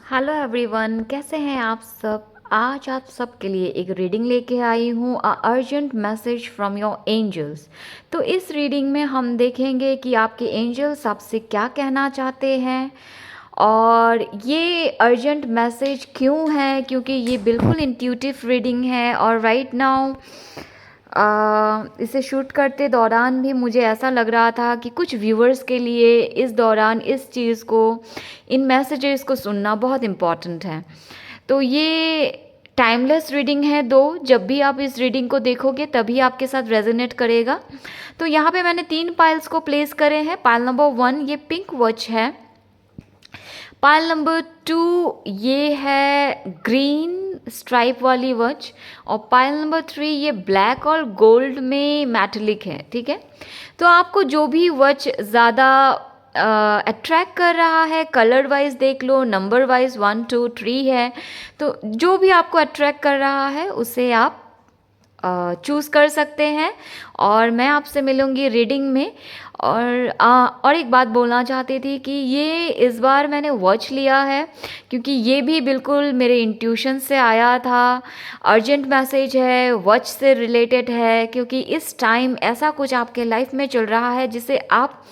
Hello everyone, कैसे हैं आप सब। आज आप सबके लिए एक रीडिंग लेके आई हूँ, a urgent message from your angels. तो इस रीडिंग में हम देखेंगे कि आपके एंजल्स आपसे क्या कहना चाहते हैं और ये अर्जेंट मैसेज क्यों है, क्योंकि ये बिल्कुल इंट्यूटिव रीडिंग है। और राइट नाउ इसे शूट करते दौरान भी मुझे ऐसा लग रहा था कि कुछ व्यूअर्स के लिए इस दौरान इस चीज़ को, इन मैसेजेस को सुनना बहुत इम्पॉर्टेंट है। तो ये टाइमलेस रीडिंग है, जब भी आप इस रीडिंग को देखोगे तभी आपके साथ रेजोनेट करेगा। तो यहाँ पे मैंने 3 पाइल्स को प्लेस करे हैं। पाइल नंबर 1 ये पिंक वॉच है। पाइल नंबर 2 ये है ग्रीन स्ट्राइप वाली वॉच। और पाइल नंबर 3 ये ब्लैक और गोल्ड में मैटेलिक है। ठीक है, तो आपको जो भी वॉच ज़्यादा अट्रैक्ट कर रहा है, कलर वाइज देख लो, नंबर वाइज 1 2 3 है, तो जो भी आपको अट्रैक्ट कर रहा है उसे आप चूज़ कर सकते हैं। और मैं आपसे मिलूँगी रीडिंग में। और एक बात बोलना चाहती थी कि ये इस बार मैंने वॉच लिया है क्योंकि ये भी बिल्कुल मेरे इंट्यूशन से आया था। अर्जेंट मैसेज है, वॉच से रिलेटेड है, क्योंकि इस टाइम ऐसा कुछ आपके लाइफ में चल रहा है जिसे आप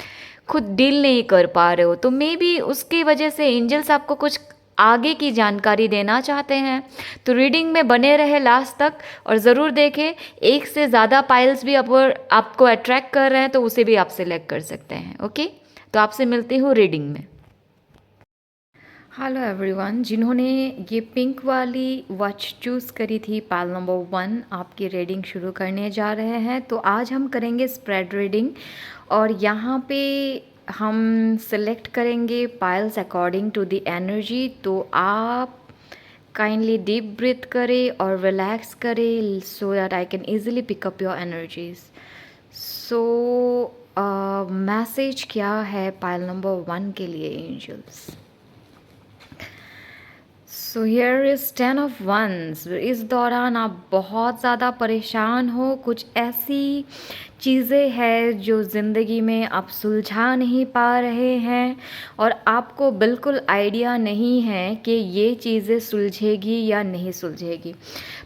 खुद डील नहीं कर पा रहे हो। तो मे बी उसकी वजह से एंजल्स आपको कुछ आगे की जानकारी देना चाहते हैं। तो रीडिंग में बने रहे लास्ट तक और ज़रूर देखें। एक से ज़्यादा पाइल्स भी आपको अट्रैक्ट कर रहे हैं तो उसे भी आप सिलेक्ट कर सकते हैं। ओके, तो आपसे मिलती हूँ रीडिंग में। हेलो एवरीवन, जिन्होंने ये पिंक वाली वॉच चूज़ करी थी, पाइल नंबर 1, आपकी रीडिंग शुरू करने जा रहे हैं। तो आज हम करेंगे स्प्रेड रीडिंग और यहाँ पे हम सिलेक्ट करेंगे piles according to the energy. तो आप काइंडली डीप ब्रीथ करें और रिलैक्स करें so that I can easily pick up your energies. So message क्या है पाइल नंबर 1 के लिए angels. So here is 10 of wands. इस दौरान आप बहुत ज़्यादा परेशान हो, कुछ ऐसी चीज़ें हैं जो ज़िंदगी में आप सुलझा नहीं पा रहे हैं और आपको बिल्कुल आइडिया नहीं है कि ये चीज़ें सुलझेगी या नहीं सुलझेगी।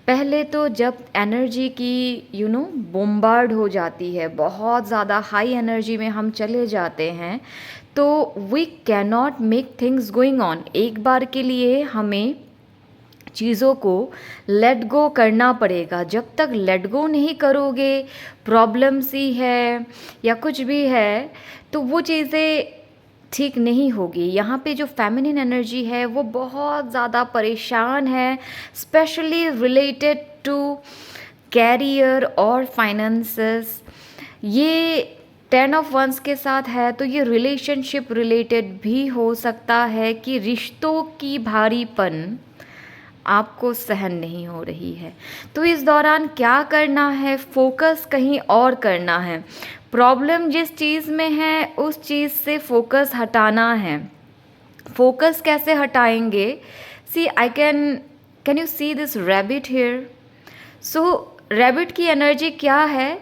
पहले तो जब एनर्जी की बोम्बार्ड हो जाती है, बहुत ज़्यादा हाई एनर्जी में हम चले जाते हैं, तो we cannot make things going on. एक बार के लिए हमें चीज़ों को लेट गो करना पड़ेगा। जब तक लेट गो नहीं करोगे, प्रॉब्लम्स ही है या कुछ भी है, तो वो चीज़ें ठीक नहीं होगी। यहाँ पे जो फेमिनिन एनर्जी है वो बहुत ज़्यादा परेशान है, स्पेशली रिलेटेड टू कैरियर और फाइनेंसेस। ये 10 ऑफ वंस के साथ है तो ये रिलेशनशिप रिलेटेड भी हो सकता है कि रिश्तों की भारीपन आपको सहन नहीं हो रही है। तो इस दौरान क्या करना है, फोकस कहीं और करना है। प्रॉब्लम जिस चीज़ में है उस चीज़ से फोकस हटाना है। फोकस कैसे हटाएंगे? See I can you see this rabbit here? So rabbit की एनर्जी क्या है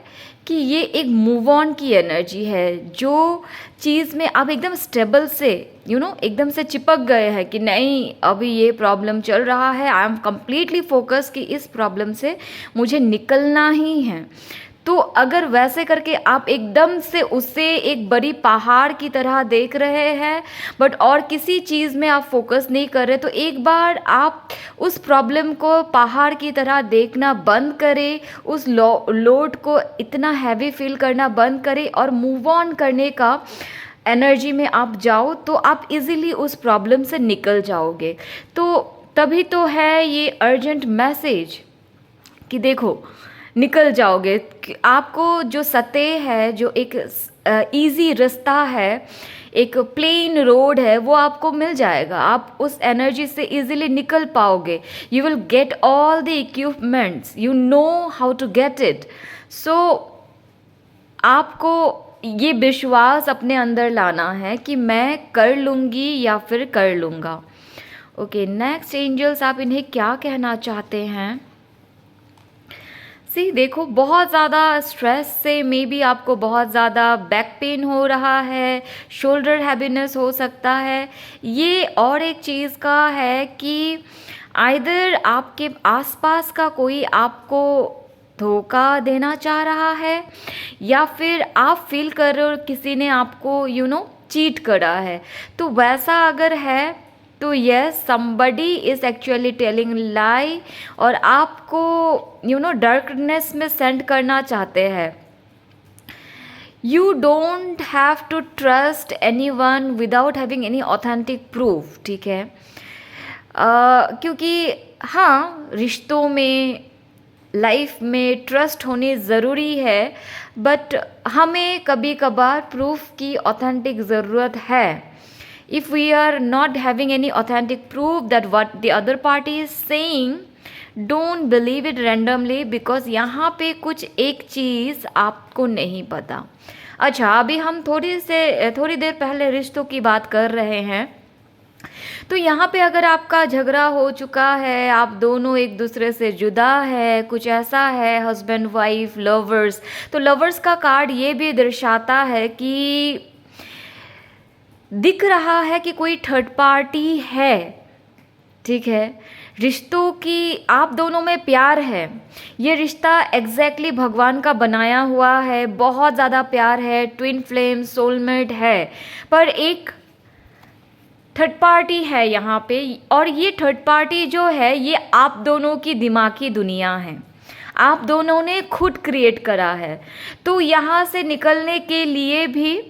कि ये एक मूव ऑन की एनर्जी है। जो चीज़ में आप एकदम स्टेबल से एकदम से चिपक गए हैं कि नहीं, अभी ये प्रॉब्लम चल रहा है, आई एम कम्प्लीटली फोकस कि इस प्रॉब्लम से मुझे निकलना ही है। तो अगर वैसे करके आप एकदम से उसे एक बड़ी पहाड़ की तरह देख रहे हैं बट और किसी चीज़ में आप फोकस नहीं कर रहे, तो एक बार आप उस प्रॉब्लम को पहाड़ की तरह देखना बंद करें, उस लोड को इतना हैवी फील करना बंद करें और मूव ऑन करने का एनर्जी में आप जाओ, तो आप इजीली उस प्रॉब्लम से निकल जाओगे। तो तभी तो है ये अर्जेंट मैसेज कि देखो निकल जाओगे। आपको जो सतह है, जो एक इजी रास्ता है, एक प्लेन रोड है, वो आपको मिल जाएगा। आप उस एनर्जी से इजीली निकल पाओगे। You will get all the equipments, you know how to get it. So आपको ये विश्वास अपने अंदर लाना है कि मैं कर लूँगी या फिर कर लूँगा। ओके, नेक्स्ट एंजल्स, आप इन्हें क्या कहना चाहते हैं? सी देखो, बहुत ज़्यादा स्ट्रेस से मे बी आपको बहुत ज़्यादा बैक पेन हो रहा है, शोल्डर हैवीनेस हो सकता है। ये और एक चीज़ का है कि आइदर आपके आसपास का कोई आपको धोखा देना चाह रहा है, या फिर आप फील कर रहे हो किसी ने आपको चीट करा है। तो वैसा अगर है तो yes, somebody is actually telling lie, और आपको डार्कनेस में सेंड करना चाहते हैं। You don't have to trust anyone without having any authentic proof, ठीक है। क्योंकि हाँ, रिश्तों में, लाइफ में ट्रस्ट होनी ज़रूरी है, बट हमें कभी कभार प्रूफ की ऑथेंटिक ज़रूरत है। If we are not having any authentic proof that what the other party is saying, don't believe it randomly, because यहाँ पे कुछ एक चीज़ आपको नहीं पता। अच्छा, अभी हम थोड़ी देर पहले रिश्तों की बात कर रहे हैं, तो यहाँ पे अगर आपका झगड़ा हो चुका है, आप दोनों एक दूसरे से जुदा है, कुछ ऐसा है, हस्बैंड वाइफ लवर्स, तो लवर्स का कार्ड ये भी दर्शाता है कि दिख रहा है कि कोई थर्ड पार्टी है, ठीक है। रिश्तों की, आप दोनों में प्यार है, ये रिश्ता एग्जैक्टली भगवान का बनाया हुआ है, बहुत ज़्यादा प्यार है, ट्विन फ्लेम, सोलमेट है, पर एक थर्ड पार्टी है यहाँ पे, और ये थर्ड पार्टी जो है ये आप दोनों की दिमागी दुनिया है, आप दोनों ने खुद क्रिएट करा है। तो यहाँ से निकलने के लिए भी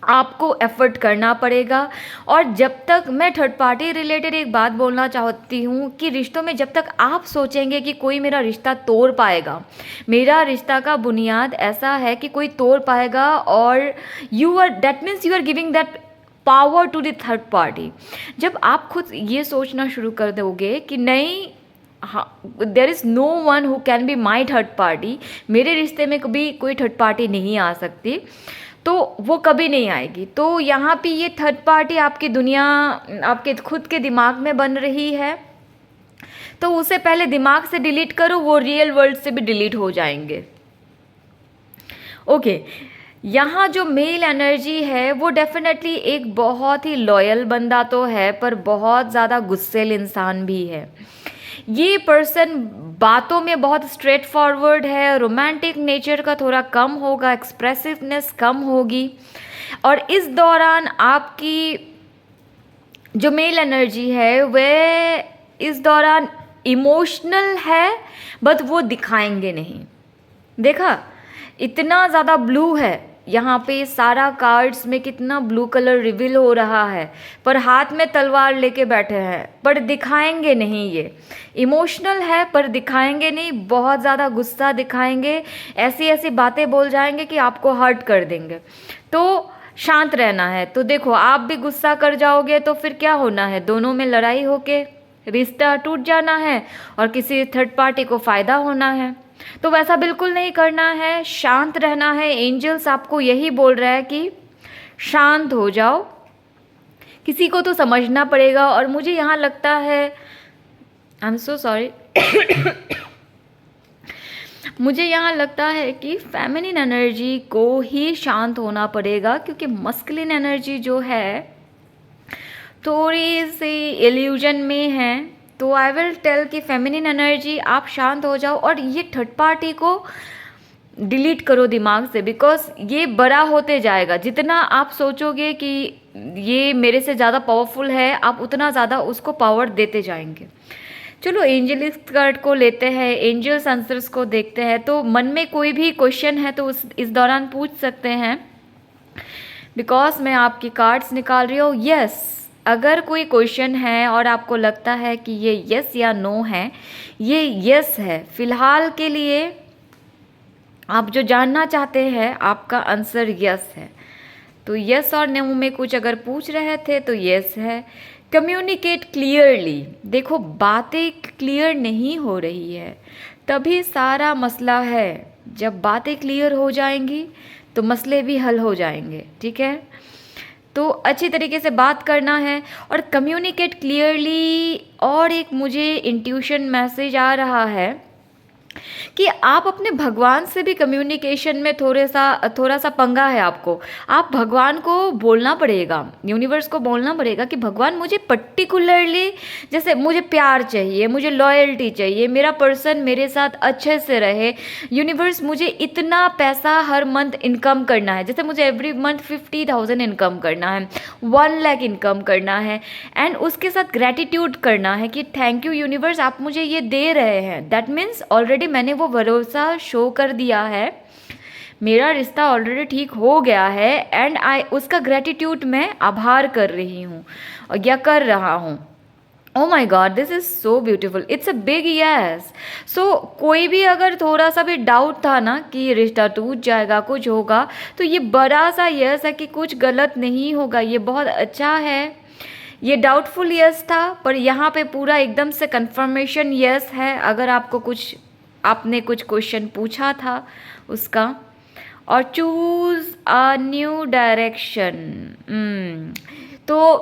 आपको एफर्ट करना पड़ेगा। और जब तक, मैं थर्ड पार्टी रिलेटेड एक बात बोलना चाहती हूँ कि रिश्तों में जब तक आप सोचेंगे कि कोई मेरा रिश्ता तोड़ पाएगा, मेरा रिश्ता का बुनियाद ऐसा है कि कोई तोड़ पाएगा, और that means you are giving that power to the third party. जब आप खुद ये सोचना शुरू कर दोगे कि नहीं, हाँ, there is no one who can be my third party, मेरे रिश्ते में कभी कोई थर्ड पार्टी नहीं आ सकती, तो वो कभी नहीं आएगी। तो यहाँ पे ये थर्ड पार्टी आपकी दुनिया, आपके खुद के दिमाग में बन रही है, तो उसे पहले दिमाग से डिलीट करो, वो रियल वर्ल्ड से भी डिलीट हो जाएंगे। ओके, यहाँ जो मेल एनर्जी है वो डेफिनेटली एक बहुत ही लॉयल बंदा तो है, पर बहुत ज़्यादा गुस्सेल इंसान भी है। ये पर्सन बातों में बहुत स्ट्रेट फॉरवर्ड है, रोमांटिक नेचर का थोड़ा कम होगा, एक्सप्रेसिवनेस कम होगी, और इस दौरान आपकी जो मेल एनर्जी है वह इस दौरान इमोशनल है, बट वो दिखाएंगे नहीं। देखा, इतना ज़्यादा ब्लू है यहाँ पे, सारा कार्ड्स में कितना ब्लू कलर रिवील हो रहा है, पर हाथ में तलवार लेके बैठे हैं, पर दिखाएंगे नहीं। ये इमोशनल है पर दिखाएंगे नहीं, बहुत ज़्यादा गुस्सा दिखाएंगे, ऐसी ऐसी बातें बोल जाएंगे कि आपको हर्ट कर देंगे। तो शांत रहना है। तो देखो, आप भी गुस्सा कर जाओगे तो फिर क्या होना है, दोनों में लड़ाई होके रिश्ता टूट जाना है, और किसी थर्ड पार्टी को फ़ायदा होना है। तो वैसा बिल्कुल नहीं करना है, शांत रहना है। एंजल्स आपको यही बोल रहा है कि शांत हो जाओ, किसी को तो समझना पड़ेगा। और मुझे यहाँ लगता है, आई एम सो सॉरी, मुझे यहाँ लगता है कि फेमिनिन एनर्जी को ही शांत होना पड़ेगा, क्योंकि मस्कुलिन एनर्जी जो है थोड़ी सी इल्यूजन में है। तो आई विल टेल कि फेमिनिन एनर्जी, आप शांत हो जाओ, और ये थर्ड पार्टी को डिलीट करो दिमाग से, बिकॉज ये बड़ा होते जाएगा। जितना आप सोचोगे कि ये मेरे से ज़्यादा पावरफुल है, आप उतना ज़्यादा उसको पावर देते जाएंगे। चलो एंजलिक कार्ड को लेते हैं, एंजल्स आंसर्स को देखते हैं। तो मन में कोई भी क्वेश्चन है तो इस दौरान पूछ सकते हैं, बिकॉज मैं आपकी कार्ड्स निकाल रही हूँ। यस, अगर कोई क्वेश्चन है और आपको लगता है कि ये यस या नो है, ये यस है। फिलहाल के लिए आप जो जानना चाहते हैं, आपका आंसर यस है। तो यस और नो में कुछ अगर पूछ रहे थे तो यस है। कम्युनिकेट क्लियरली, देखो बातें क्लियर नहीं हो रही है, तभी सारा मसला है। जब बातें क्लियर हो जाएंगी तो मसले भी हल हो जाएंगे, ठीक है। तो अच्छी तरीके से बात करना है और कम्युनिकेट क्लियरली। और एक मुझे इंट्यूशन मैसेज आ रहा है कि आप अपने भगवान से भी कम्युनिकेशन में थोड़ा सा पंगा है आपको। आप भगवान को बोलना पड़ेगा, यूनिवर्स को बोलना पड़ेगा कि भगवान मुझे पर्टिकुलरली, जैसे मुझे प्यार चाहिए, मुझे लॉयल्टी चाहिए, मेरा पर्सन मेरे साथ अच्छे से रहे। यूनिवर्स मुझे इतना पैसा हर मंथ इनकम करना है, जैसे मुझे एवरी मंथ 50,000 इनकम करना है, 1 लाख इनकम करना है, एंड उसके साथ ग्रैटिट्यूड करना है कि थैंक यू यूनिवर्स, आप मुझे ये दे रहे हैं। दैट मीन्स ऑलरेडी मैंने वो भरोसा शो कर दिया है, मेरा रिश्ता ऑलरेडी ठीक हो गया है, एंड उसका ग्रैटिट्यूड मैं आभार कर रही हूँ और या कर रहा हूँ। Oh my god, this is so beautiful, it's a big yes. So कोई भी अगर थोड़ा सा भी डाउट था ना कि रिश्ता टूट जाएगा, कुछ होगा, तो ये बड़ा सा यस है कि कुछ गलत नहीं होगा, ये बहुत अच्छा है। ये डाउटफुल यस था, पर यहाँ पे पूरा एकदम से कंफर्मेशन यस है। अगर आपने कुछ क्वेश्चन पूछा था उसका। और चूज़ अ न्यू डायरेक्शन, तो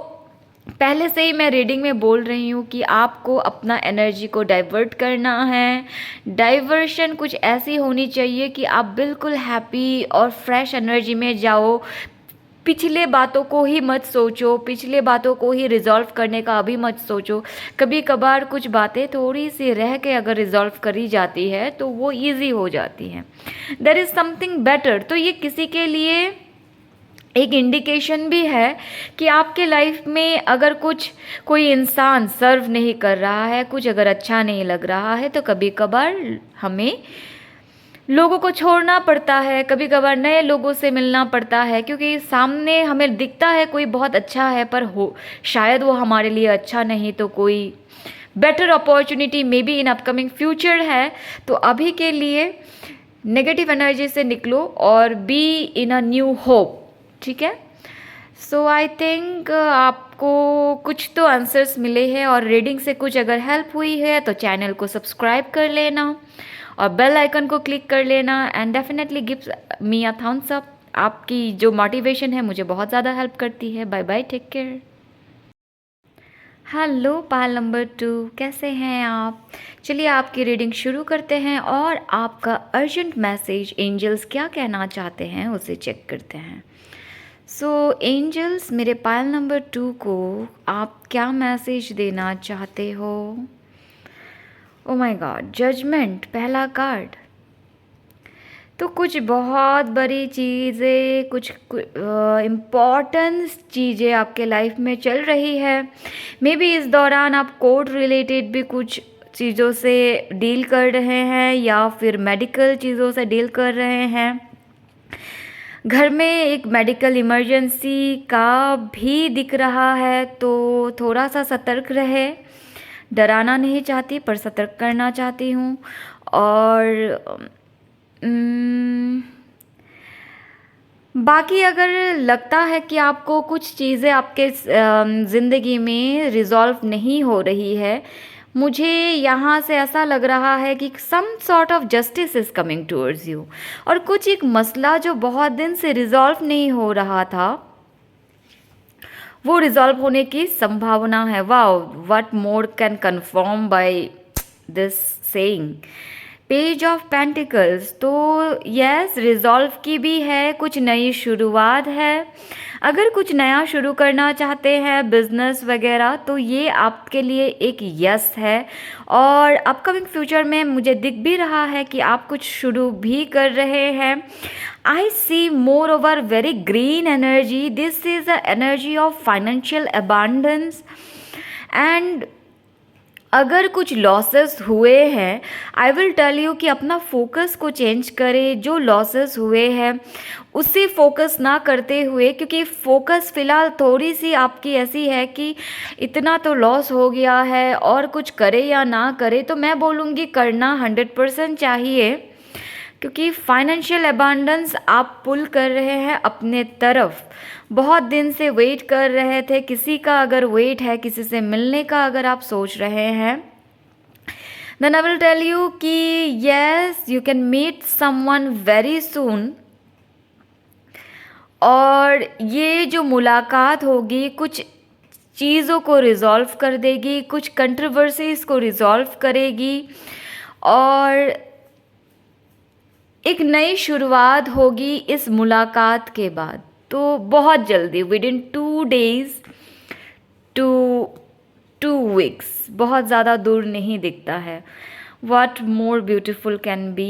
पहले से ही मैं रीडिंग में बोल रही हूँ कि आपको अपना एनर्जी को डाइवर्ट करना है। डाइवर्शन कुछ ऐसी होनी चाहिए कि आप बिल्कुल हैप्पी और फ्रेश एनर्जी में जाओ। पिछले बातों को ही मत सोचो, पिछले बातों को ही रिजॉल्व करने का अभी मत सोचो। कभी कभार कुछ बातें थोड़ी सी रह के अगर रिजॉल्व करी जाती है तो वो इजी हो जाती है। There is something better. तो ये किसी के लिए एक इंडिकेशन भी है कि आपके लाइफ में अगर कोई इंसान सर्व नहीं कर रहा है, कुछ अगर अच्छा नहीं लग रहा है, तो कभी कभार हमें लोगों को छोड़ना पड़ता है, कभी कभार नए लोगों से मिलना पड़ता है, क्योंकि सामने हमें दिखता है कोई बहुत अच्छा है, पर शायद वो हमारे लिए अच्छा नहीं, तो कोई better opportunity may be in upcoming future है। तो अभी के लिए नेगेटिव एनर्जी से निकलो और be in a new hope, ठीक है। सो आई थिंक आपको कुछ तो आंसर्स मिले हैं, और रीडिंग से कुछ अगर हेल्प हुई है तो चैनल को सब्सक्राइब कर लेना और बेल आइकन को क्लिक कर लेना, and definitely give me a thumbs up. आपकी जो मोटिवेशन है मुझे बहुत ज़्यादा हेल्प करती है। Bye bye, take care. Hello pile number 2, कैसे हैं आप? चलिए आपकी रीडिंग शुरू करते हैं और आपका अर्जेंट मैसेज एंजल्स क्या कहना चाहते हैं उसे चेक करते हैं। सो एंजल्स, मेरे पाल नंबर 2 को आप क्या मैसेज देना चाहते हो? ओ माय गॉड, जजमेंट पहला कार्ड। तो कुछ बहुत बड़ी चीज़ें, कुछ इम्पॉर्टेंस चीज़ें आपके लाइफ में चल रही है। मे बी इस दौरान आप कोर्ट रिलेटेड भी कुछ चीज़ों से डील कर रहे हैं, या फिर मेडिकल चीज़ों से डील कर रहे हैं। घर में एक मेडिकल इमरजेंसी का भी दिख रहा है, तो थोड़ा सा सतर्क रहे। डराना नहीं चाहती, पर सतर्क करना चाहती हूँ। और बाकी अगर लगता है कि आपको कुछ चीज़ें आपके ज़िंदगी में रिज़ॉल्व नहीं हो रही है, मुझे यहाँ से ऐसा लग रहा है कि some sort of justice is coming towards you, और कुछ एक मसला जो बहुत दिन से रिज़ॉल्व नहीं हो रहा था, वो रिज़ॉल्व होने की संभावना है। Wow, what more can confirm by this saying. Page of pentacles, तो यस, रिजॉल्व की भी है, कुछ नई शुरुआत है। अगर कुछ नया शुरू करना चाहते हैं बिजनेस वगैरह, तो ये आपके लिए एक यस है। और अपकमिंग फ्यूचर में मुझे दिख भी रहा है कि आप कुछ शुरू भी कर रहे हैं। I see more over very green energy. This is a energy of financial abundance. And अगर कुछ लॉसेस हुए हैं, आई विल टेल यू कि अपना फोकस को चेंज करें। जो लॉसेस हुए हैं उसे फोकस ना करते हुए, क्योंकि फोकस फ़िलहाल थोड़ी सी आपकी ऐसी है कि इतना तो लॉस हो गया है, और कुछ करे या ना करे, तो मैं बोलूँगी करना 100% चाहिए, क्योंकि फाइनेंशियल अबांडेंस आप पुल कर रहे हैं अपने तरफ। बहुत दिन से वेट कर रहे थे, किसी का अगर वेट है, किसी से मिलने का अगर आप सोच रहे हैं, then I will tell you कि yes, you can meet someone very soon. और ये जो मुलाकात होगी कुछ चीज़ों को रिज़ॉल्व कर देगी, कुछ कंट्रोवर्सीज़ को रिज़ॉल्व करेगी। और एक नई शुरुआत होगी इस मुलाकात के बाद। तो बहुत जल्दी, within 2 days to 2 weeks, बहुत ज़्यादा दूर नहीं दिखता है। What more beautiful can be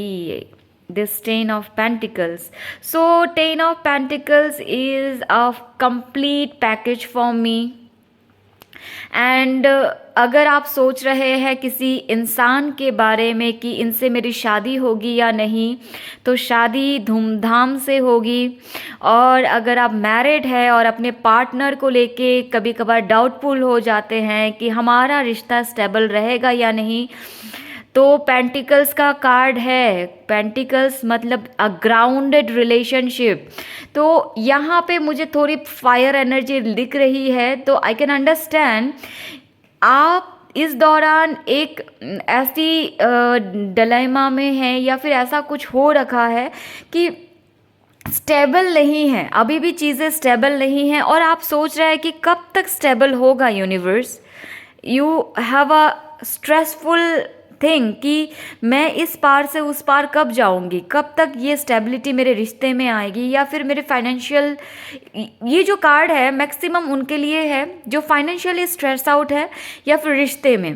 this Ten of Pentacles? So Ten of Pentacles is a complete package for me. And अगर आप सोच रहे हैं किसी इंसान के बारे में कि इनसे मेरी शादी होगी या नहीं, तो शादी धूमधाम से होगी। और अगर आप मैरिड है और अपने पार्टनर को लेके कभी कभार डाउटफुल हो जाते हैं कि हमारा रिश्ता स्टेबल रहेगा या नहीं, तो पेंटिकल्स का कार्ड है। पेंटिकल्स मतलब अ ग्राउंडेड रिलेशनशिप। तो यहाँ पे मुझे थोड़ी फायर एनर्जी दिख रही है, तो आई कैन अंडरस्टैंड आप इस दौरान एक ऐसी डिलेमा में हैं या फिर ऐसा कुछ हो रखा है कि स्टेबल नहीं है, अभी भी चीज़ें स्टेबल नहीं हैं और आप सोच रहे हैं कि कब तक स्टेबल होगा universe. You have a stressful thing कि मैं इस पार से उस पार कब जाऊंगी, कब तक ये स्टेबिलिटी मेरे रिश्ते में आएगी या फिर मेरे फाइनेंशियल। ये जो कार्ड है मैक्सिमम उनके लिए है जो फाइनेंशियली स्ट्रेस आउट है या फिर रिश्ते में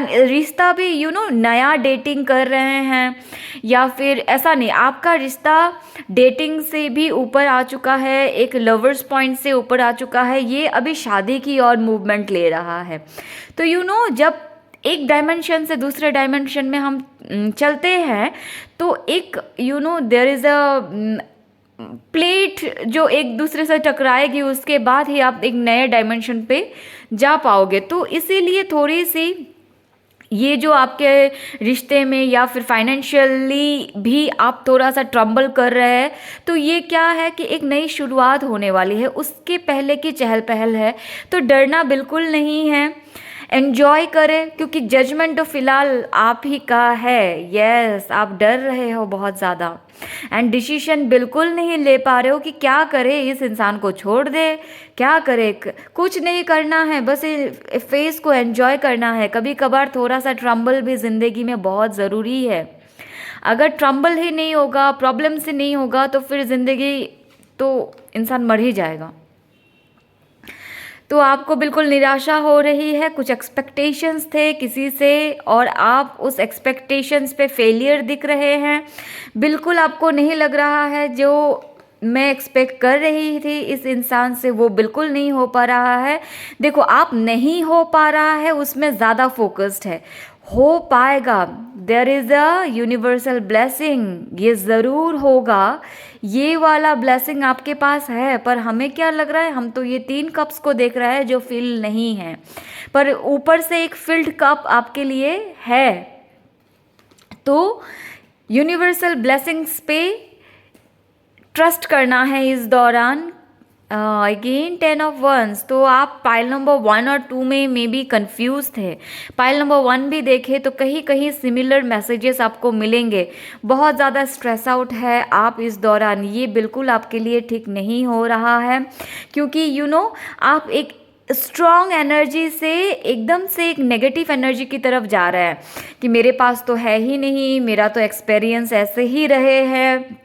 रिश्ता भी नया डेटिंग कर रहे हैं या फिर ऐसा नहीं, आपका रिश्ता डेटिंग से भी ऊपर आ चुका है, एक लवर्स पॉइंट से ऊपर आ चुका है, ये अभी शादी की और मूवमेंट ले रहा है। तो जब एक डायमेंशन से दूसरे डायमेंशन में हम चलते हैं तो एक देयर इज़ अ प्लेट जो एक दूसरे से टकराएगी, उसके बाद ही आप एक नए डायमेंशन पे जा पाओगे। तो इसीलिए थोड़ी सी ये जो आपके रिश्ते में या फिर फाइनेंशियली भी आप थोड़ा सा ट्रम्बल कर रहे हैं, तो ये क्या है कि एक नई शुरुआत होने वाली है, उसके पहले की चहल पहल है। तो डरना बिल्कुल नहीं है, एन्जॉय करें क्योंकि जजमेंट तो फिलहाल आप ही का है। यस, आप डर रहे हो बहुत ज़्यादा एंड डिसीजन बिल्कुल नहीं ले पा रहे हो कि क्या करे, इस इंसान को छोड़ दे, क्या करे, कुछ नहीं करना है, बस फेस को एन्जॉय करना है। कभी कभार थोड़ा सा ट्रम्बल भी ज़िंदगी में बहुत ज़रूरी है। अगर ट्रम्बल ही नहीं होगा, प्रॉब्लम से नहीं होगा, तो फिर ज़िंदगी तो इंसान मर ही जाएगा। तो आपको बिल्कुल निराशा हो रही है, कुछ एक्सपेक्टेशंस थे किसी से और आप उस एक्सपेक्टेशंस पे फेलियर दिख रहे हैं। बिल्कुल आपको नहीं लग रहा है जो मैं एक्सपेक्ट कर रही थी इस इंसान से वो बिल्कुल नहीं हो पा रहा है। देखो, आप नहीं हो पा रहा है उसमें ज़्यादा फोकस्ड है, हो पाएगा। There is a universal blessing, ये ज़रूर होगा। ये वाला ब्लेसिंग आपके पास है, पर हमें क्या लग रहा है, हम तो ये 3 कप्स को देख रहे हैं जो फिल नहीं है, पर ऊपर से एक फिल्ड कप आपके लिए है। तो यूनिवर्सल ब्लेसिंग्स पे ट्रस्ट करना है इस दौरान। अगेन 10 of Wands, तो आप पाइल नंबर 1 और 2 में मे बी कन्फ्यूज थे। पाइल नंबर 1 भी देखे तो कहीं कहीं सिमिलर मैसेजेस आपको मिलेंगे। बहुत ज़्यादा स्ट्रेस आउट है आप इस दौरान, ये बिल्कुल आपके लिए ठीक नहीं हो रहा है क्योंकि आप एक स्ट्रॉन्ग एनर्जी से एकदम से एक नेगेटिव एनर्जी की तरफ जा रहे हैं कि मेरे पास तो है ही नहीं, मेरा तो एक्सपीरियंस ऐसे ही रहे हैं,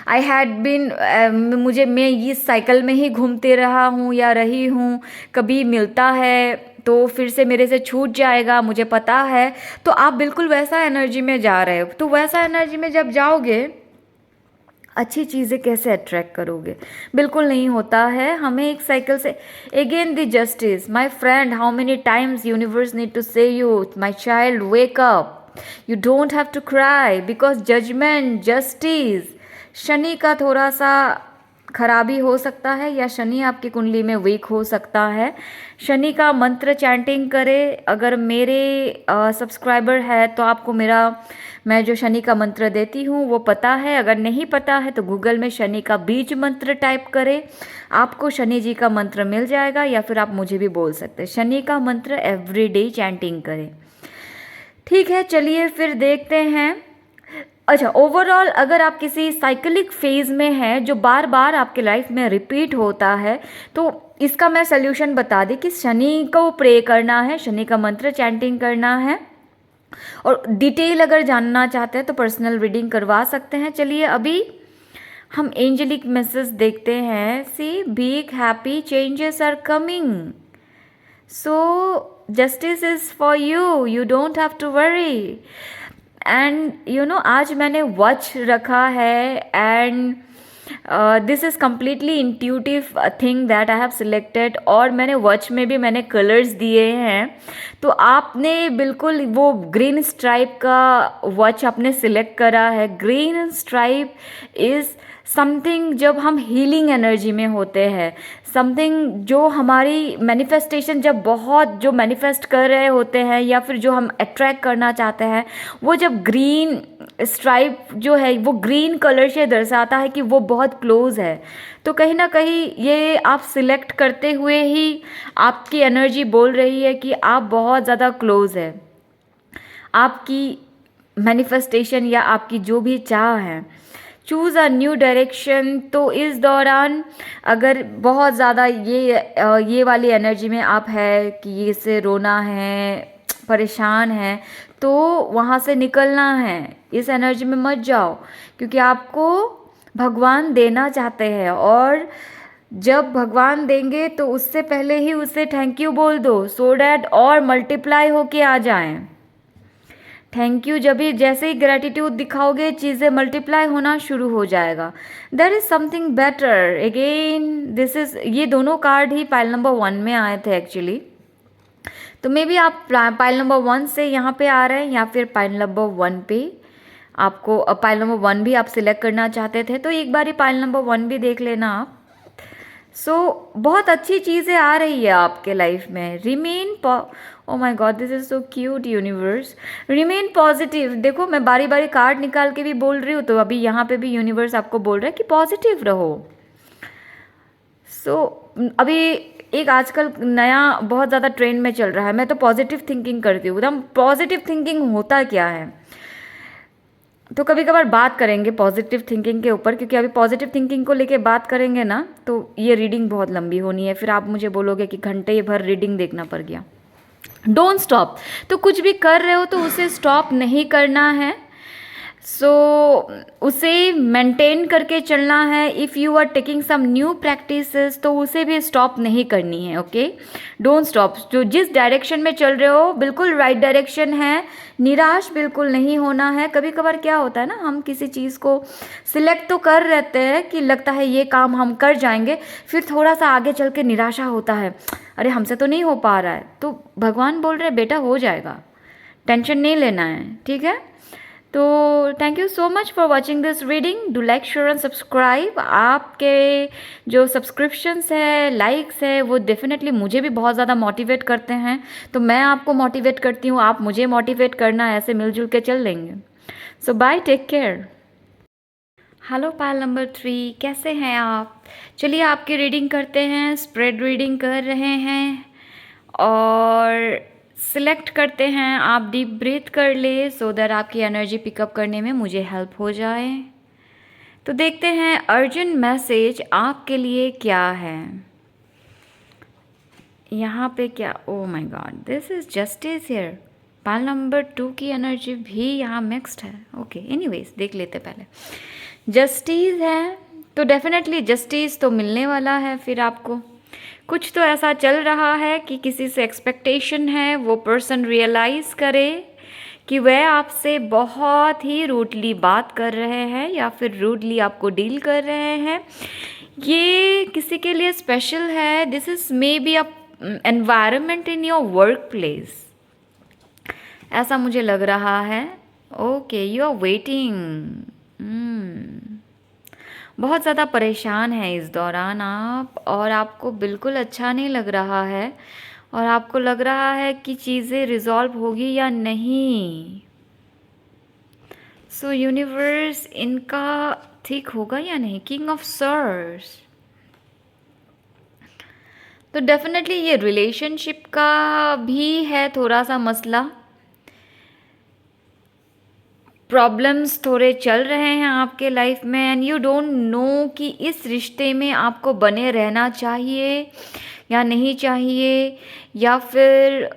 आई हैड बिन मैं इस साइकिल में ही घूमते रहा हूँ या रही हूँ, कभी मिलता है तो फिर से मेरे से छूट जाएगा, मुझे पता है। तो आप बिल्कुल वैसा एनर्जी में जा रहे हो। तो वैसा एनर्जी में जब जाओगे, अच्छी चीज़ें कैसे अट्रैक्ट करोगे, बिल्कुल नहीं होता है। हमें एक साइकिल से again the justice, my friend, how many times universe need to say you my child, wake up, you don't have to cry because judgement, justice. Shani का थोड़ा सा खराबी हो सकता है या शनि आपकी कुंडली में वीक हो सकता है। शनि का मंत्र चैंटिंग करें। अगर मेरे सब्सक्राइबर है तो आपको मैं जो शनि का मंत्र देती हूँ वो पता है। अगर नहीं पता है तो गूगल में शनि का बीज मंत्र टाइप करें, आपको शनि जी का मंत्र मिल जाएगा, या फिर आप मुझे भी बोल सकते हैं। शनि का मंत्र एवरीडे चैंटिंग करें। ठीक है, चलिए फिर देखते हैं। अच्छा, ओवरऑल अगर आप किसी साइकिलिक फेज में हैं जो बार बार आपके लाइफ में रिपीट होता है, तो इसका मैं सल्यूशन बता दी कि शनि को प्रे करना है, शनि का मंत्र चैंटिंग करना है और डिटेल अगर जानना चाहते हैं तो पर्सनल रीडिंग करवा सकते हैं। चलिए अभी हम एंजेलिक मैसेज देखते हैं। See big happy changes are coming, so justice is for you, you don't have to worry. And you know आज मैंने वॉच रखा है and this is completely intuitive thing that I have selected, और मैंने watch में भी मैंने colours दिए हैं। तो आपने बिल्कुल वो ग्रीन स्ट्राइप का वॉच आपने सिलेक्ट करा है। ग्रीन स्ट्राइप इज़ समथिंग जब हम हीलिंग एनर्जी में होते हैं, समथिंग जो हमारी मैनिफेस्टेशन जब बहुत जो मैनिफेस्ट कर रहे होते हैं या फिर जो हम अट्रैक्ट करना चाहते हैं, वो जब ग्रीन स्ट्राइप जो है वो ग्रीन कलर से दर्शाता है कि वो बहुत क्लोज है। तो कहीं ना कहीं ये आप सिलेक्ट करते हुए ही आपकी एनर्जी बोल रही है कि आप बहुत ज़्यादा क्लोज है। आपकी मैनिफेस्टेशन या आपकी जो भी चाह है, चूज़ अ न्यू डायरेक्शन। तो इस दौरान अगर बहुत ज़्यादा ये वाली एनर्जी में आप है कि ये से रोना है, परेशान है, तो वहाँ से निकलना है। इस एनर्जी में मत जाओ, क्योंकि आपको भगवान देना चाहते हैं, और जब भगवान देंगे तो उससे पहले ही उसे थैंक यू बोल दो, सो डैट और मल्टीप्लाई होके आ जाएं। थैंक यू जब भी जैसे ही ग्रेटिट्यूड दिखाओगे, चीज़ें मल्टीप्लाई होना शुरू हो जाएगा। There is something better again. This is, ये दोनों कार्ड ही पाइल नंबर 1 में आए थे एक्चुअली। तो मे बी आप पाइल नंबर 1 से यहाँ पे आ रहे हैं, या फिर पाइल नंबर 1 पे आपको पाइल नंबर 1 भी आप सिलेक्ट करना चाहते थे, तो एक बार ही पाइल नंबर 1 भी देख लेना आप। बहुत अच्छी चीज़ें आ रही है आपके लाइफ में। Remain oh my God, this is so cute universe. Remain positive. देखो मैं बारी बारी कार्ड निकाल के भी बोल रही हूँ, तो अभी यहाँ पे भी यूनिवर्स आपको बोल रहा है कि पॉजिटिव रहो। अभी एक आजकल नया बहुत ज़्यादा ट्रेंड में चल रहा है, मैं तो पॉजिटिव थिंकिंग करती हूँ। एकदम पॉजिटिव थिंकिंग होता क्या है, तो कभी कभार बात करेंगे पॉजिटिव थिंकिंग के ऊपर, क्योंकि अभी पॉजिटिव थिंकिंग को लेके बात करेंगे ना तो ये रीडिंग बहुत लंबी होनी है, फिर आप मुझे बोलोगे कि घंटे भर रीडिंग देखना पड़ गया। Don't stop. तो कुछ भी कर रहे हो तो उसे स्टॉप नहीं करना है, उसे मेंटेन करके चलना है। If you are taking some new practices तो उसे भी स्टॉप नहीं करनी है। Okay, don't stop. जो जिस डायरेक्शन में चल रहे हो बिल्कुल राइट डायरेक्शन है, निराश बिल्कुल नहीं होना है। कभी कभार क्या होता है ना, हम किसी चीज़ को सिलेक्ट तो कर रहते हैं कि लगता है ये काम हम कर जाएंगे, फिर थोड़ा सा आगे चल के निराशा होता है, अरे हमसे तो नहीं हो पा रहा है। तो भगवान बोल रहे बेटा हो जाएगा, टेंशन नहीं लेना है, ठीक है। तो thank you so much for watching this reading. Do like, share and subscribe. आपके जो सब्सक्रिप्शंस है, लाइक्स है, वो डेफिनेटली मुझे भी बहुत ज़्यादा मोटिवेट करते हैं। तो मैं आपको मोटिवेट करती हूँ, आप मुझे मोटिवेट करना, ऐसे मिलजुल के चल लेंगे। So bye, take care. Hello pile number 3, कैसे हैं आप? चलिए आपकी रीडिंग करते हैं। स्प्रेड रीडिंग कर रहे हैं और सिलेक्ट करते हैं। आप डीप ब्रीथ कर ले सो दैट आपकी एनर्जी पिकअप करने में मुझे हेल्प हो जाए। तो देखते हैं अर्जेंट मैसेज आपके लिए क्या है यहाँ पे। क्या, oh my God, this is justice here. Pile number 2 की एनर्जी भी यहाँ मिक्स्ड है। ओके, एनीवेज देख लेते पहले। जस्टिस है तो डेफिनेटली जस्टिस तो मिलने वाला है। फिर आपको कुछ तो ऐसा चल रहा है कि किसी से एक्सपेक्टेशन है, वो पर्सन रियलाइज़ करे कि वह आपसे बहुत ही रूडली बात कर रहे हैं या फिर रूडली आपको डील कर रहे हैं। ये किसी के लिए स्पेशल है। This is maybe a environment in your work place, ऐसा मुझे लग रहा है। Okay, you are waiting. बहुत ज़्यादा परेशान है इस दौरान आप, और आपको बिल्कुल अच्छा नहीं लग रहा है, और आपको लग रहा है कि चीज़ें रिजॉल्व होगी या नहीं। सो यूनिवर्स, इनका ठीक होगा या नहीं? King of swords. तो डेफिनेटली ये रिलेशनशिप का भी है थोड़ा सा मसला। प्रॉब्लम्स थोड़े चल रहे हैं आपके लाइफ में एंड यू डोंट नो कि इस रिश्ते में आपको बने रहना चाहिए या नहीं चाहिए, या फिर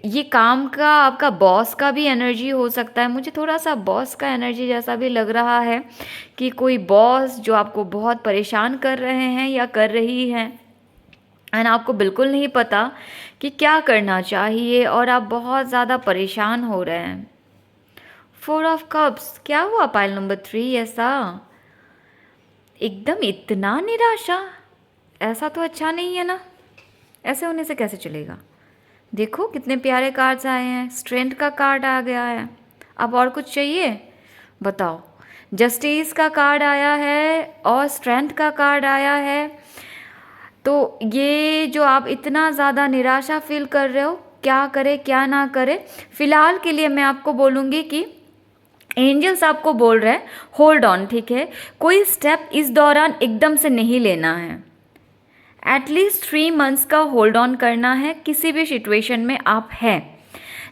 ये काम का आपका बॉस का भी एनर्जी हो सकता है। मुझे थोड़ा सा बॉस का एनर्जी जैसा भी लग रहा है कि कोई बॉस जो आपको बहुत परेशान कर रहे हैं या कर रही हैं एंड आपको बिल्कुल नहीं पता कि क्या करना चाहिए और आप बहुत ज़्यादा परेशान हो रहे हैं। 4 ऑफ कप्स, क्या हुआ पाइल नंबर 3? ऐसा एकदम इतना निराशा, ऐसा तो अच्छा नहीं है ना, ऐसे होने से कैसे चलेगा। देखो कितने प्यारे कार्ड्स आए हैं, स्ट्रेंथ का कार्ड आ गया है। अब और कुछ चाहिए बताओ। जस्टिस का कार्ड आया है और स्ट्रेंथ का कार्ड आया है। तो ये जो आप इतना ज़्यादा निराशा फील कर रहे हो, क्या करे क्या ना करे, फिलहाल के लिए मैं आपको बोलूँगी कि एंजल्स आपको बोल रहे हैं होल्ड ऑन, ठीक है। कोई स्टेप इस दौरान एकदम से नहीं लेना है, एटलीस्ट 3 मंथ्स का होल्ड ऑन करना है किसी भी सिचुएशन में आप हैं।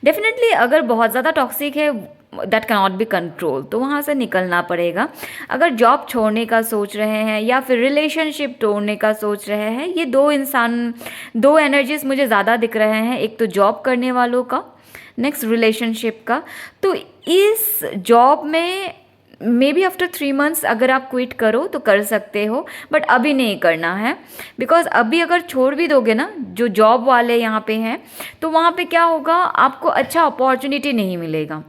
डेफिनेटली अगर बहुत ज़्यादा टॉक्सिक है, that can not be control, तो वहाँ से निकलना पड़ेगा। अगर जॉब छोड़ने का सोच रहे हैं या फिर रिलेशनशिप तोड़ने का सोच रहे हैं, ये दो एनर्जीज मुझे ज़्यादा दिख रहे हैं। एक तो जॉब करने वालों का, नेक्स्ट रिलेशनशिप का। तो इस जॉब में मे बी आफ्टर 3 मंथ्स अगर आप क्विट करो तो कर सकते हो, बट अभी नहीं करना है। बिकॉज अभी अगर छोड़ भी दोगे ना, जो जॉब वाले यहाँ पे हैं, तो वहाँ पे क्या होगा, आपको अच्छा अपॉर्चुनिटी नहीं मिलेगा।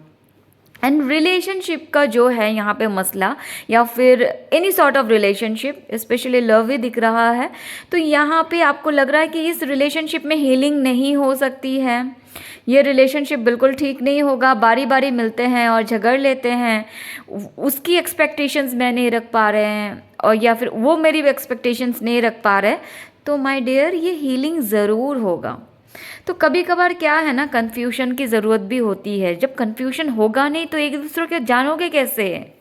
एंड रिलेशनशिप का जो है यहाँ पे मसला, या फिर any sort of relationship, specially love ही दिख रहा है, तो यहाँ पे आपको लग रहा है कि इस रिलेशनशिप में हीलिंग नहीं हो सकती है, ये रिलेशनशिप बिल्कुल ठीक नहीं होगा। बारी बारी मिलते हैं और झगड़ लेते हैं, उसकी एक्सपेक्टेशंस मैं नहीं रख पा रहे हैं, और या फिर वो मेरी एक्सपेक्टेशंस नहीं रख पा रहे, तो माय डियर ये हीलिंग ज़रूर होगा। तो कभी कभार क्या है ना, कन्फ्यूशन की ज़रूरत भी होती है। जब कन्फ्यूशन होगा नहीं तो एक दूसरे को जानोगे कैसे?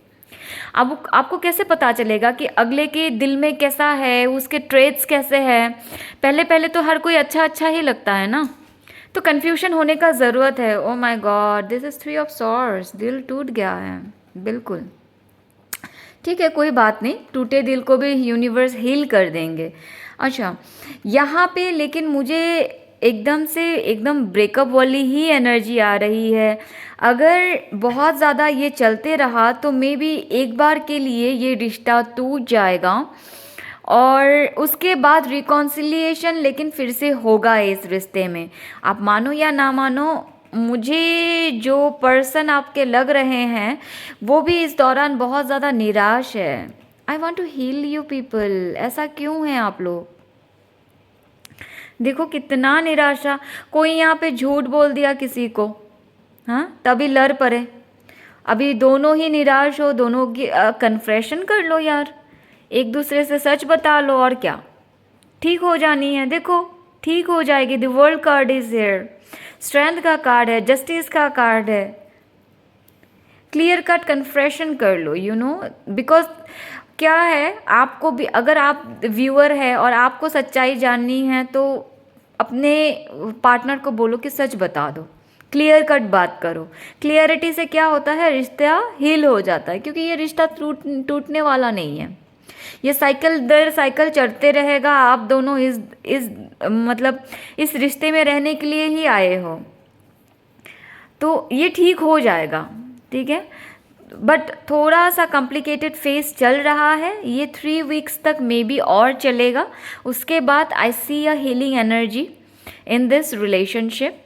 अब आपको कैसे पता चलेगा कि अगले के दिल में कैसा है, उसके ट्रेट्स कैसे हैं? पहले पहले तो हर कोई अच्छा अच्छा ही लगता है ना, तो कन्फ्यूशन होने का ज़रूरत है। Oh my God, this is 3 of swords, दिल टूट गया है बिल्कुल। ठीक है, कोई बात नहीं, टूटे दिल को भी यूनिवर्स हील कर देंगे। अच्छा, यहाँ पे लेकिन मुझे एकदम ब्रेकअप वाली ही एनर्जी आ रही है। अगर बहुत ज़्यादा ये चलते रहा तो मे बी एक बार के लिए ये रिश्ता टूट जाएगा और उसके बाद रिकॉन्सिलिएशन लेकिन फिर से होगा इस रिश्ते में। आप मानो या ना मानो, मुझे जो पर्सन आपके लग रहे हैं वो भी इस दौरान बहुत ज़्यादा निराश है। I want to heal you people. ऐसा क्यों है आप लोग? देखो कितना निराशा। कोई यहाँ पे झूठ बोल दिया किसी को, हाँ, तभी लड़ पड़े। अभी दोनों ही निराश हो, दोनों की कन्फेशन कर लो यार, एक दूसरे से सच बता लो, और क्या, ठीक हो जानी है। देखो ठीक हो जाएगी। The world card is here, strength का कार्ड है, जस्टिस का कार्ड है। क्लियर कट कन्फेशन कर लो, बिकॉज क्या है, आपको भी, अगर आप व्यूअर है और आपको सच्चाई जाननी है तो अपने पार्टनर को बोलो कि सच बता दो, क्लियर कट बात करो। क्लियरिटी से क्या होता है, रिश्ता हील हो जाता है, क्योंकि ये रिश्ता टूटने वाला नहीं है। ये साइकिल दर साइकिल चढ़ते रहेगा। आप दोनों इस रिश्ते में रहने के लिए ही आए हो, तो ये ठीक हो जाएगा, ठीक है। बट थोड़ा सा कॉम्प्लिकेटेड फेस चल रहा है, ये 3 वीक्स तक मे बी और चलेगा। उसके बाद I see a healing energy in this relationship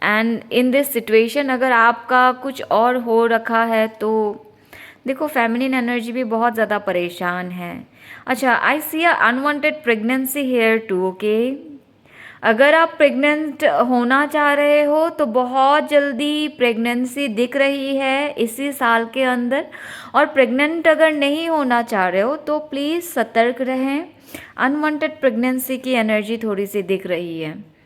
and in this situation. अगर आपका कुछ और हो रखा है तो देखो, फेमिनिन एनर्जी भी बहुत ज़्यादा परेशान है। अच्छा, I see a unwanted pregnancy here too, okay. अगर आप प्रेग्नेंट होना चाह रहे हो तो बहुत जल्दी प्रेगनेंसी दिख रही है इसी साल के अंदर, और प्रेग्नेंट अगर नहीं होना चाह रहे हो तो प्लीज़ सतर्क रहें। अनवांटेड प्रेगनेंसी की एनर्जी थोड़ी सी दिख रही है,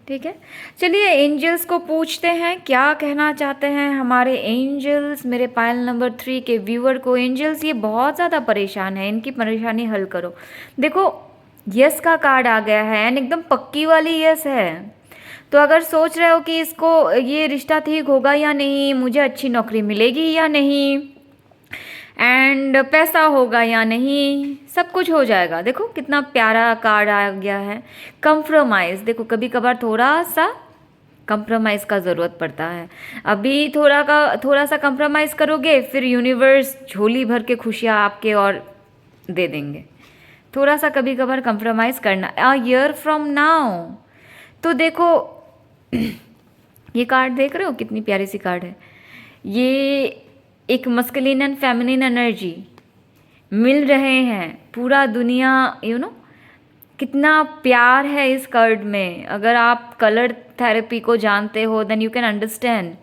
ठीक है। चलिए एंजल्स को पूछते हैं क्या कहना चाहते हैं हमारे एंजल्स मेरे पायल नंबर 3 के व्यूअर को। एंजल्स, ये बहुत ज़्यादा परेशान है, इनकी परेशानी हल करो। देखो यस का कार्ड आ गया है एंड एकदम पक्की वाली यस है, तो अगर सोच रहे हो कि इसको ये रिश्ता ठीक होगा या नहीं, मुझे अच्छी नौकरी मिलेगी या नहीं, एंड पैसा होगा या नहीं, सब कुछ हो जाएगा। देखो कितना प्यारा कार्ड आ गया है, कंप्रोमाइज़। देखो कभी कभार थोड़ा सा कंप्रोमाइज़ का ज़रूरत पड़ता है। अभी थोड़ा सा कंप्रोमाइज़ करोगे, फिर यूनिवर्स झोली भर के खुशियाँ आपके और दे देंगे। थोड़ा सा कभी कभार कंप्रोमाइज़ करना। अ ईयर फ्रॉम नाउ, तो देखो ये कार्ड देख रहे हो कितनी प्यारी सी कार्ड है। ये एक मस्कुलिन एंड फेमिनिन एनर्जी मिल रहे हैं, पूरा दुनिया कितना प्यार है इस कार्ड में। अगर आप कलर थेरेपी को जानते हो then you can understand.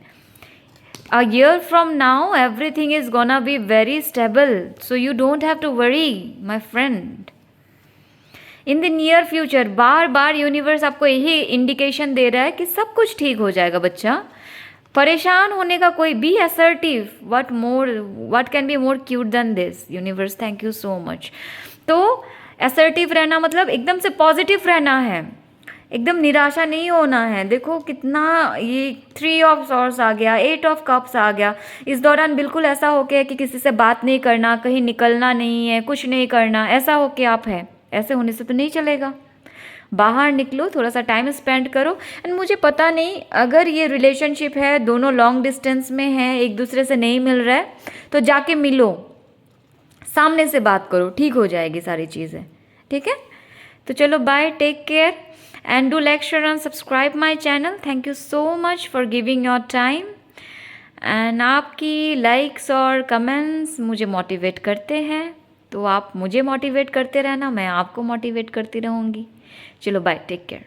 A year from now everything is gonna be very stable, so you don't have to worry my friend. In the near future बार बार यूनिवर्स आपको यही इंडिकेशन दे रहा है कि सब कुछ ठीक हो जाएगा बच्चा। परेशान होने का कोई, be assertive, what can be more cute than this universe, thank you so much. तो असर्टिव रहना मतलब एकदम से पॉजिटिव रहना है, एकदम निराशा नहीं होना है। देखो कितना ये 3 ऑफ सॉर्ड्स आ गया, 8 ऑफ कप्स आ गया। इस दौरान बिल्कुल ऐसा हो के कि किसी से बात नहीं करना, कहीं निकलना नहीं है, कुछ नहीं करना, ऐसा हो के आप है। ऐसे होने से तो नहीं चलेगा, बाहर निकलो, थोड़ा सा टाइम स्पेंड करो। एंड मुझे पता नहीं अगर ये रिलेशनशिप है, दोनों लॉन्ग डिस्टेंस में हैं, एक दूसरे से नहीं मिल रहा है, तो जाके मिलो, सामने से बात करो, ठीक हो जाएगी सारी चीज़ें। ठीक है, तो चलो bye, take care and do like share and subscribe my channel. Thank you so much for giving your time. And आपकी लाइक्स और कमेंट्स मुझे मोटिवेट करते हैं, तो आप मुझे मोटिवेट करते रहना, मैं आपको मोटिवेट करती रहूँगी। चलो बाय, टेक केयर।